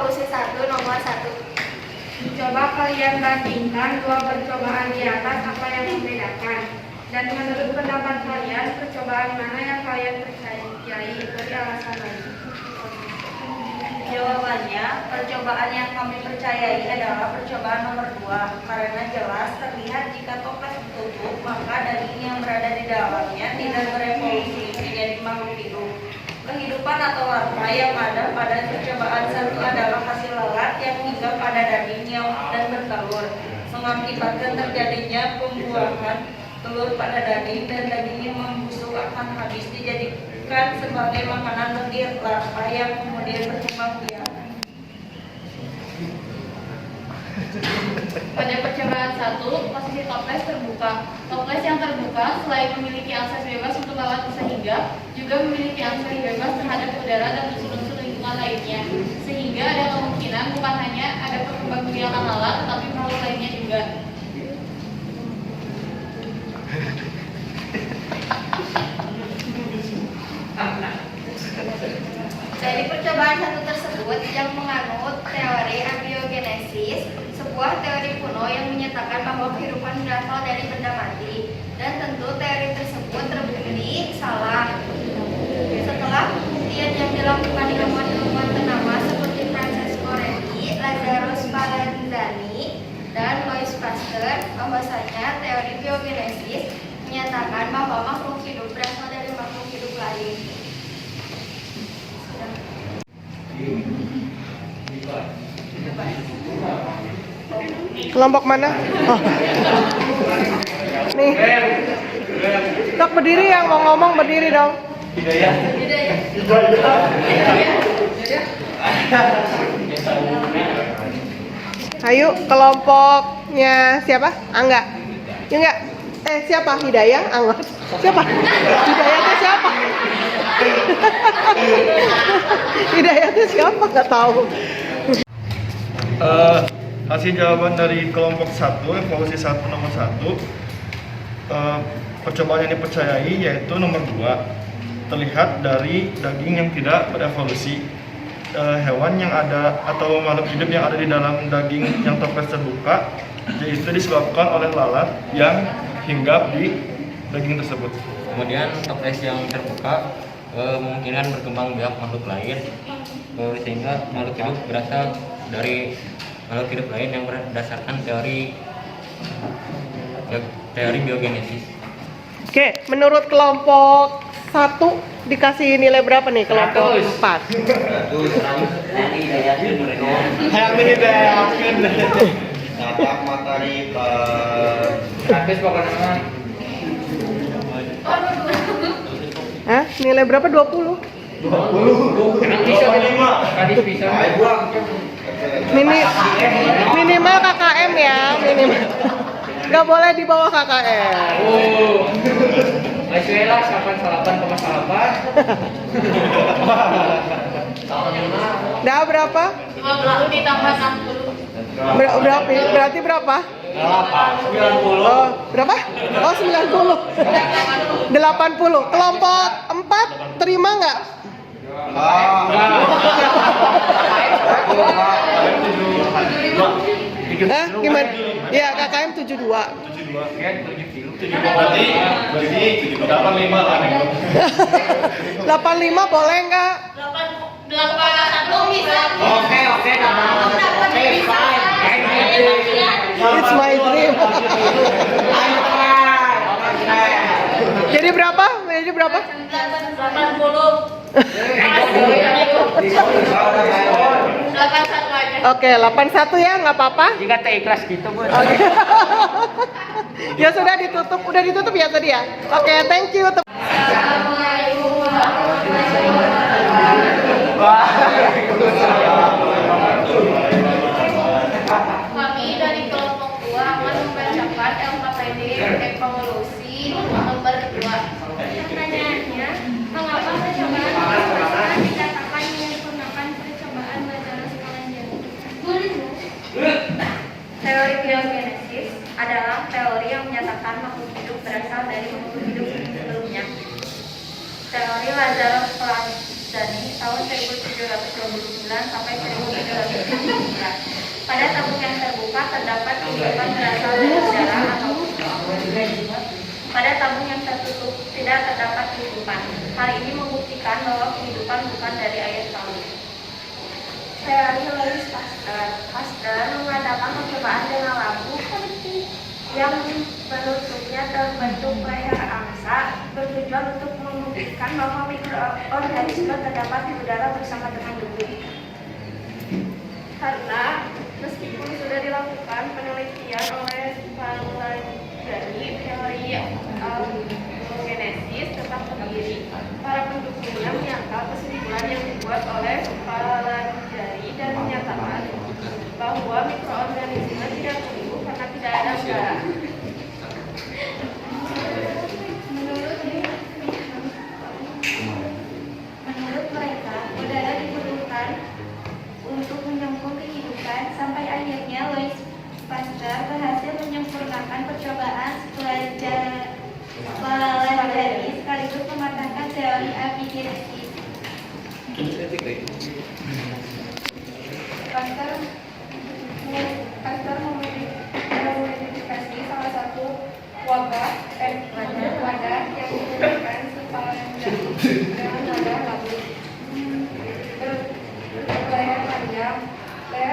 evolusi 1 nomor 1. Coba kalian bandingkan dua percobaan di atas apa yang membedakan. Dan menurut pendapat kalian, percobaan mana yang kalian percayai? Beri alasan lagi. Jawabannya, percobaan yang kami percayai adalah percobaan nomor 2 karena jelas terlihat jika toples ditutup maka daging yang berada di dalamnya tidak berevolusi menjadi makhluk hidup. Kehidupan atau larva yang ada pada percobaan 1 adalah hasil lalat yang hinggap pada dagingnya dan bertelur, mengakibatkan terjadinya pembuahan telur pada daging dan dagingnya membusuk akan habis dijadikan sebagai makanan bagi larva yang kemudian berkembang biak. Pada percobaan 1, posisi toples terbuka. Toples yang terbuka selain memiliki akses bebas untuk lalat bisa hinggap, juga memiliki akses bebas terhadap udara dan unsur-unsur lingkungan lainnya. Sehingga ada kemungkinan bukan hanya ada perkembangbiakan lalat, tetapi makhluk lainnya juga. Dari percobaan 1 tersebut yang menganut teori abiogenesis, sebuah teori kuno yang menyatakan bahwa kehidupan berasal dari benda mati, dan tentu teori tersebut terbukti salah. Setelah pembuktian yang dilakukan ilmuwan-ilmuwan ternama seperti Francesco Redi, Lazarus Palandani, dan Louis Pasteur, bahwasanya teori biogenesis menyatakan bahwa makhluk hidup berasal dari makhluk hidup lain. Kelompok mana? Oh. Nih. Tok berdiri, yang mau ngomong berdiri dong. Ayo, kelompoknya siapa? Angga. Ya enggak? Siapa? Hidayah? Angga. Siapa? Hidayah itu siapa? Hidayah itu siapa? Nggak tahu. Hasil jawaban dari kelompok 1, evolusi 1 nomor 1, percobaan yang dipercayai yaitu nomor 2. Terlihat dari daging yang tidak berevolusi, hewan yang ada atau makhluk hidup yang ada di dalam daging yang toples terbuka, yaitu disebabkan oleh lalat yang hinggap di daging tersebut. Kemudian toples yang terbuka kemungkinan berkembang biak makhluk lain, sehingga makhluk hidup berasal dari makhluk hidup lain yang berdasarkan teori biogenesis. Oke, menurut kelompok 1 dikasih nilai berapa nih? Kelompok 4. Dapat materi Hah? Nilai berapa? 20? Minimal KKM ya, minimal. Nggak boleh di bawah KKM. Asyela 88,8. Dah berapa? 50 ditambah 60. Berarti berapa? 90. Oh, berapa? Oh, 90. 80. Kelompok 4 terima nggak? Gimana? Ya, KKM 72. Berarti 85 lah nih. 85 boleh nggak? 81 bisa. Oke. It's my dream. Jadi berapa? Jadi berapa? 80. 81 aja. Oke, 81 ya, nggak apa-apa. Jika ikhlas gitu, Bu. Oke. Ya sudah ditutup, udah ditutup ya tadi ya. Oke, thank you. Assalamualaikum warahmatullahi wabarakatuh. Kami dari kelompok 2 akan membacakan LKPD evolusi nomor 2. Pertanyaannya, mengapa percobaan tersebut dikatakan menyempurnakan percobaan Lazarus Palandani? Teori biogenesis adalah teori yang menyatakan makhluk hidup berasal dari makhluk hidup sebelumnya. Teori Lazarus Palandani Zani tahun 1729 sampai 1799. Pada tabung yang terbuka terdapat kehidupan berasal dari udara atau pada tabung yang tertutup tidak terdapat kehidupan. Hal ini membuktikan bahwa kehidupan bukan dari air laut. Teori Louis Pasteur mengadakan percobaan dengan lampu yang bentuknya terbentuk leher angsa bertujuan untuk membuktikan bahwa mikroorganisme terdapat di udara bersama dengan debu. Karena meskipun sudah dilakukan penelitian oleh Pallanjani, teori genesis tetap berdiri. Para pendukungnya menyangkal kesimpulan yang dibuat oleh Pallanjani dan menyatakan bahwa mikroorganisme tidak tumbuh karena tidak ada udara. Menurut mereka, udara diperlukan untuk menyambung kehidupan sampai akhirnya Louis Pasteur berhasil menyempurnakan percobaan Pallanjani sekaligus mematahkan teori abigenesis. Pasteur memodifikasi salah satu wadah yang menggunakan si Pallanjani dengan wadah labu berleher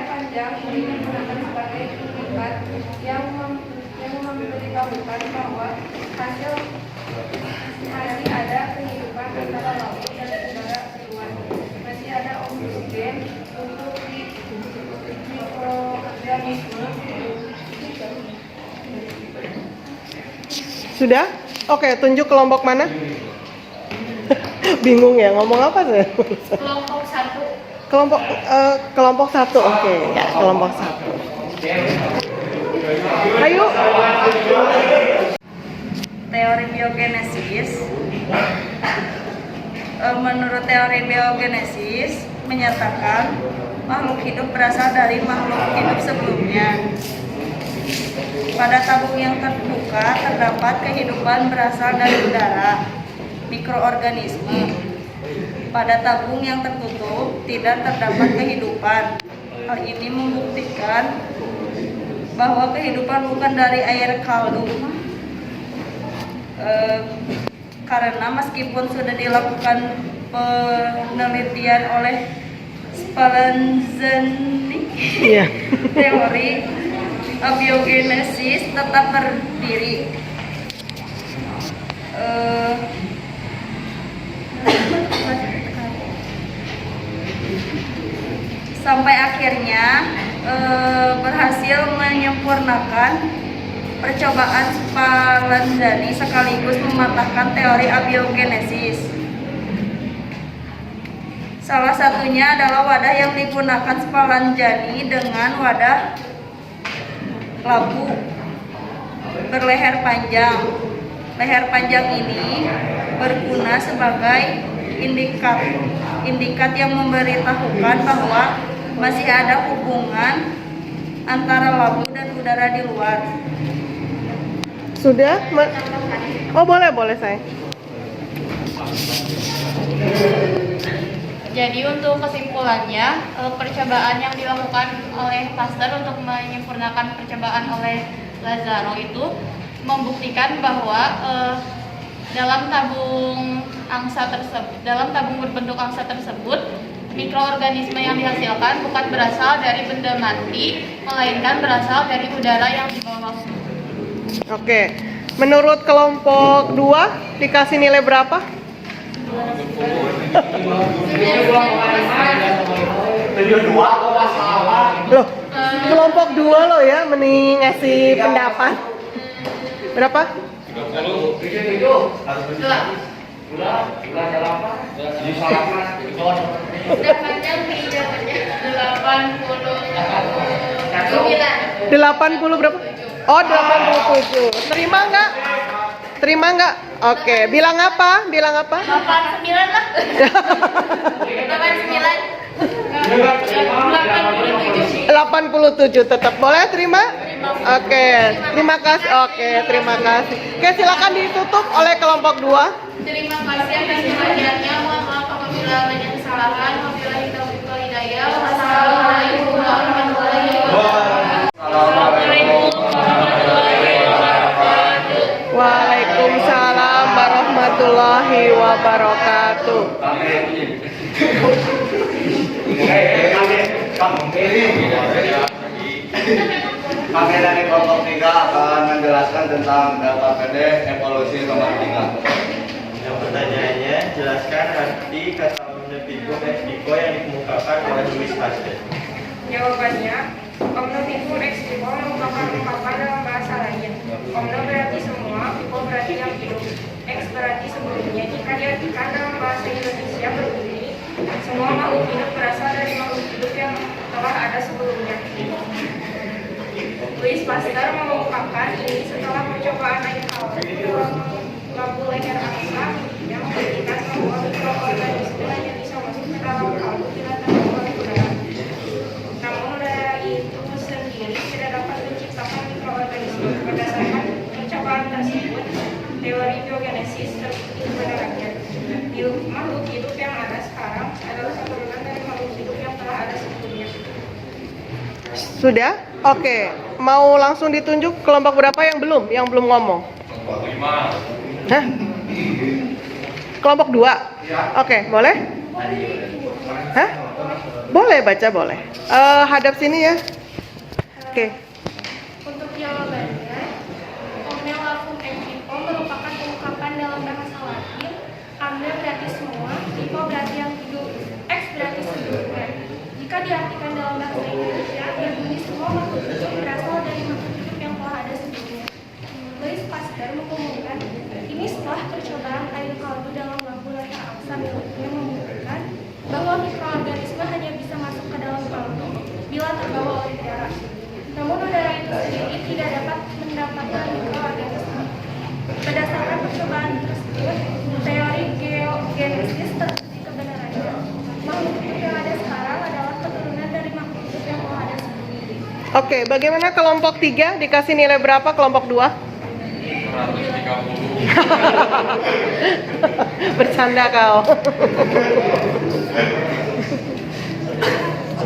panjang ini digunakan sebagai indikat yang memberitahukan bahwa masih ada kehidupan antara laut dan udara di luar. Masih ada oksigen untuk mikroorganisme. Sudah? Oke, tunjuk kelompok mana? Bingung ya, ngomong apa saya? Kelompok 1. Kelompok 1, oke. Ya, kelompok 1. Ayo. Teori biogenesis. Menurut teori biogenesis menyatakan makhluk hidup berasal dari makhluk hidup sebelumnya. Pada tabung yang terbuka terdapat kehidupan berasal dari udara, mikroorganisme. Pada tabung yang tertutup tidak terdapat kehidupan. Hal ini membuktikan bahwa kehidupan bukan dari air kaldu. Karena meskipun sudah dilakukan penelitian oleh Pallanjani, teori abiogenesis tetap berdiri. Sampai akhirnya berhasil menyempurnakan percobaan Pallanjani sekaligus mematahkan teori abiogenesis. Salah satunya adalah wadah yang digunakan Pallanjani dengan wadah labu berleher panjang. Leher panjang ini berguna sebagai indikat yang memberitahukan bahwa masih ada hubungan antara labu dan udara di luar. Sudah? Oh, boleh saya. Jadi untuk kesimpulannya, percobaan yang dilakukan oleh Pasteur untuk menyempurnakan percobaan oleh Lazaro itu membuktikan bahwa dalam tabung berbentuk angsa tersebut, mikroorganisme yang dihasilkan bukan berasal dari benda mati, melainkan berasal dari udara yang di bawah. Oke. Menurut kelompok 2 dikasih nilai berapa? Loh, kelompok 2 loh ya mending ngasih pendapat. Berapa? 80 berapa? Oh, 87. Terima nggak? Oke, bilang apa? 89 lah. 89. 87 tetap boleh terima? Oke, terima kasih. Terima kasih. Oke, silakan ditutup oleh kelompok 2. Terima kasih atas perhatiannya. Mohon maaf apabila apabila adanya kesalahan. Wabillahi taufiq wal hidayah. Wassalamualaikum warahmatullahi wabarakatuh. Waalaikumsalam warahmatullahi wabarakatuh. Kami dari kelompok 3 akan menjelaskan tentang data PD evolusi nomor 3. Yang pertanyaannya, jelaskan arti kata omnifigo ex vivo yang dikemukakan oleh Louis Pasteur. Jawabannya, omnifigo ex vivo merupakan ungkapan dalam bahasa lain. Omno berarti semua, vivo berarti yang hidup, ex berarti sebelumnya. Jika diartikan dalam bahasa Indonesia berbunyi, semua makhluk hidup berasal dari makhluk hidup yang telah ada sebelumnya. Louis Pasteur mengungkapkan ini setelah percobaan naik lampu leher angsa yang membuktikan bahwa mikroorganisme hanya bisa masuk ke dalam kaldu bila terbuat udara. Namun udara itu sendiri tidak dapat menciptakan mikroorganisme. Berdasarkan percobaan tersebut, teori biogenesis terbukti kebenarannya. Makhluk hidup yang ada sekarang adalah keturunan dari makhluk hidup yang telah ada sebelumnya. Sudah? Oke. Mau langsung ditunjuk kelompok berapa yang belum? Yang belum ngomong? Kelompok 5. Hah? Kelompok 2? Oke, boleh? Hah? Boleh baca, boleh. Hadap sini ya. Oke. Untuk jawabannya, omne lafum ex vivo merupakan ungkapan dalam bahasa Latin. Omne berarti semua, vivo berarti yang hidup, ex berarti sebelumnya. Jika diartikan dalam bahasa Indonesia, berbunyi semua makhluk hidup berasal dari makhluk hidup yang telah ada sebelumnya. Louis Pasteur mengumumkan, ini setelah percobaan air kaldu dalam lampu leher angsa miliknya membuktikan bahwa mikroorganisme hanya bisa masuk ke dalam kaldu bila terbawa oleh udara. Namun udara itu sendiri tidak dapat mendapatkan mikroorganisme. Berdasarkan percobaan tersebut, teori geogenesis terbukti kebenarannya. Makhluk hidup yang ada sekarang adalah keturunan dari makhluk hidup yang telah ada sebelumnya. Oke, bagaimana kelompok 3? Dikasih nilai berapa kelompok 2? 130. Bercanda kau.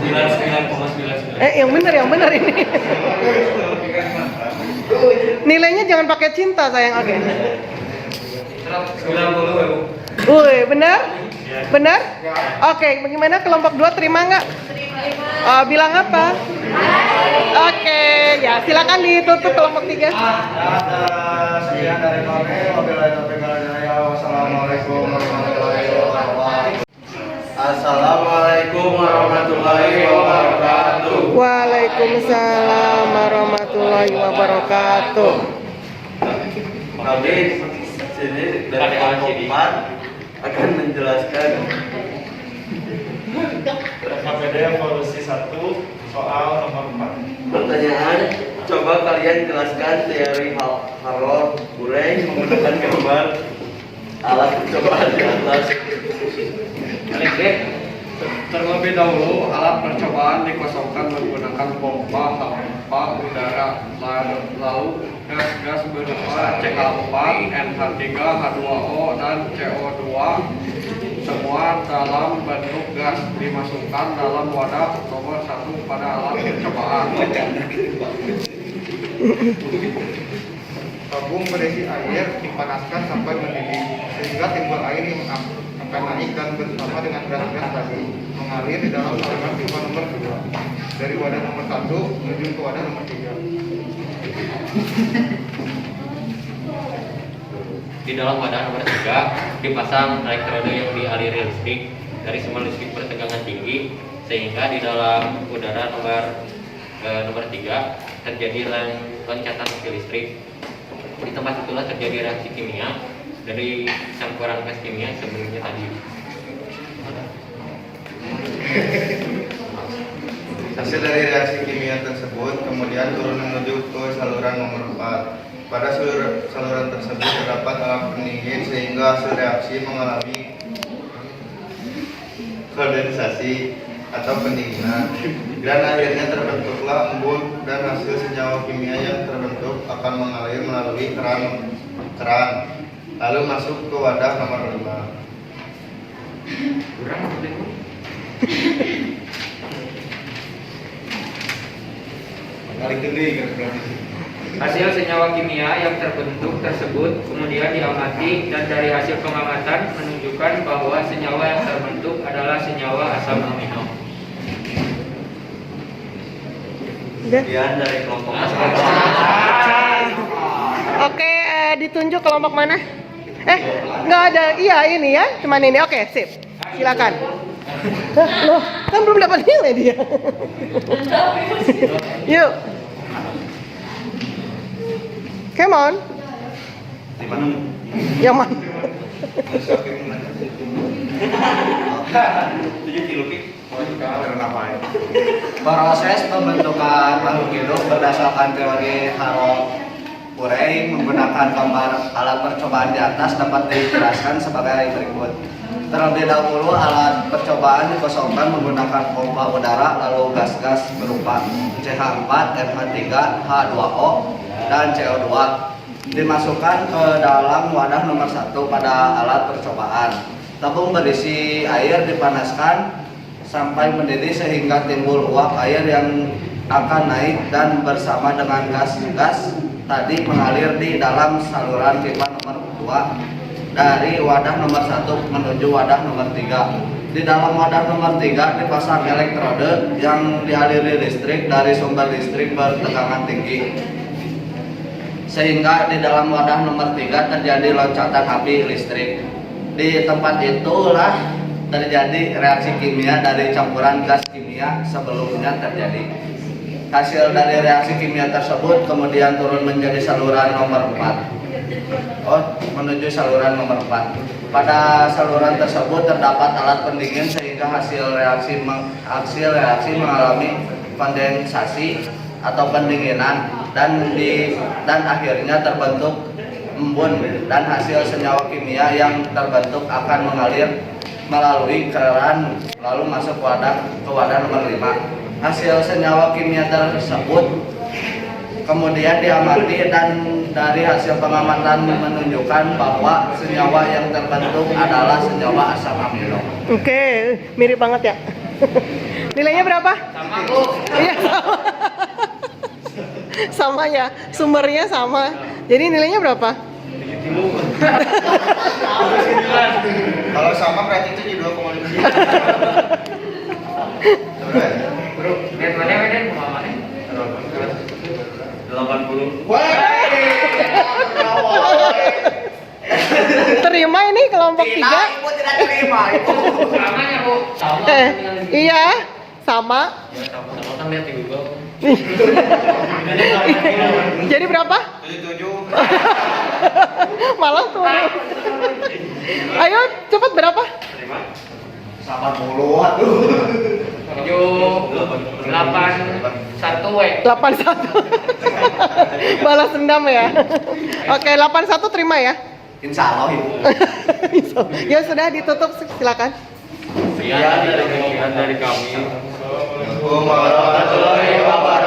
99,99. Yang benar ini. Nilainya jangan pakai cinta sayang. Oke. 90. Woi, benar? Benar? Oke, bagaimana kelompok 2 terima nggak? Bilang apa? Oke, ya silakan ditutup kelompok 3. Sekian dari kami. Wabillahi taufiq wal hidayah. Wassalamualaikum warahmatullahi wabarakatuh. Assalamualaikum warahmatullahi wabarakatuh. Waalaikumsalam warahmatullahi wabarakatuh. Kami sini dari kelompok 4 akan menjelaskan KPD evolusi 1 soal nomor 4. pertanyaan. Coba kalian jelaskan teori Harold Urey menggunakan gambar alat percobaan di atas. Terlebih dahulu, alat percobaan dikosongkan menggunakan pompa hampa udara, lalu gas-gas berupa CH4, NH3, H2O, dan CO2 semua dalam bentuk gas dimasukkan dalam wadah nomor 1 pada alat percobaan. Tabung berisi air dipanaskan sampai mendidih sehingga timbul air yang akan naik dan bersama dengan gas-gas tadi mengalir di dalam saluran pipa nomor 2 dari wadah nomor 1 menuju ke wadah nomor 3. Di dalam wadah nomor 3 dipasang elektroda yang dialiri listrik dari sumber listrik bertegangan tinggi sehingga di dalam udara nomor 3 terjadi loncatan api listrik. Di tempat itulah terjadi reaksi kimia dari campuran gas kimia sebelumnya tadi. Hasil dari reaksi kimia tersebut kemudian turun menuju ke saluran nomor 4. Pada saluran tersebut terdapat alat pendingin sehingga hasil reaksi mengalami kondensasi atau pendinginan dan akhirnya terbentuklah embun dan hasil senyawa kimia yang terbentuk akan mengalir melalui keran lalu masuk ke wadah nomor 5. Kurang apa? Balik ke dia berarti. Hasil senyawa kimia yang terbentuk tersebut kemudian diamati dan dari hasil pengamatan menunjukkan bahwa senyawa yang terbentuk adalah senyawa asam amino. Udah. Kemudian dari kelompok Oke, ditunjuk kelompok mana? Nggak ada. Iya, ini ya. Cuman ini. Oke, sip. Silakan. Loh, kan belum dapat nilai dia. Yuk. Come on. di mana? Yang mana? 7 kilo ki. Kenapa ya? Proses pembentukan makhluk hidup berdasarkan teori Harold Urey menggunakan gambar alat percobaan di atas dapat dijelaskan sebagai berikut. Terlebih dahulu alat percobaan dikosongkan menggunakan pompa udara lalu gas-gas berupa CH4, NH3, H2O, dan CO2 dimasukkan ke dalam wadah nomor 1 pada alat percobaan. Tabung berisi air dipanaskan sampai mendidih sehingga timbul uap air yang akan naik dan bersama dengan gas-gas tadi mengalir di dalam saluran pipa nomor 2 dari wadah nomor 1 menuju wadah nomor 3. Di dalam wadah nomor 3 dipasang elektrode yang dialiri listrik dari sumber listrik bertegangan tinggi. Sehingga di dalam wadah nomor 3 terjadi loncatan api listrik. Di tempat itulah terjadi reaksi kimia dari campuran gas kimia sebelumnya terjadi. Hasil dari reaksi kimia tersebut kemudian turun menjadi saluran nomor 4. Menuju saluran nomor 4. Pada saluran tersebut terdapat alat pendingin sehingga hasil reaksi mengalami kondensasi atau pendinginan dan akhirnya terbentuk embun dan hasil senyawa kimia yang terbentuk akan mengalir melalui keran lalu masuk ke wadah nomor 5. Hasil senyawa kimia tersebut kemudian diamati dan dari hasil pengamatan menunjukkan bahwa senyawa yang terbentuk adalah senyawa asam amino. Oke, mirip banget ya. Nilainya berapa? Sama Bu. Iya, sama. Sama ya, sumbernya sama. Jadi nilainya berapa? Kalau sama berarti itu 2,5. Bro, lihat mana Medan pemahamannya? 80. Terima ini kelompok 3. Ibu tidak terima, Ibu. Samanya Bu. Sama. Iya, sama. Ya sama-sama kan lihat di Google. Jadi berapa? 77. Malah turun. Ayo, cepat berapa? Terima. 80, aduh. 781 W. 81. Balas dendam ya. Oke, 81 terima ya. Insya Allah, Ibu. Ya sudah ditutup, silakan. Sekian dari kami. Assalamualaikum warahmatullahi wabarakatuh.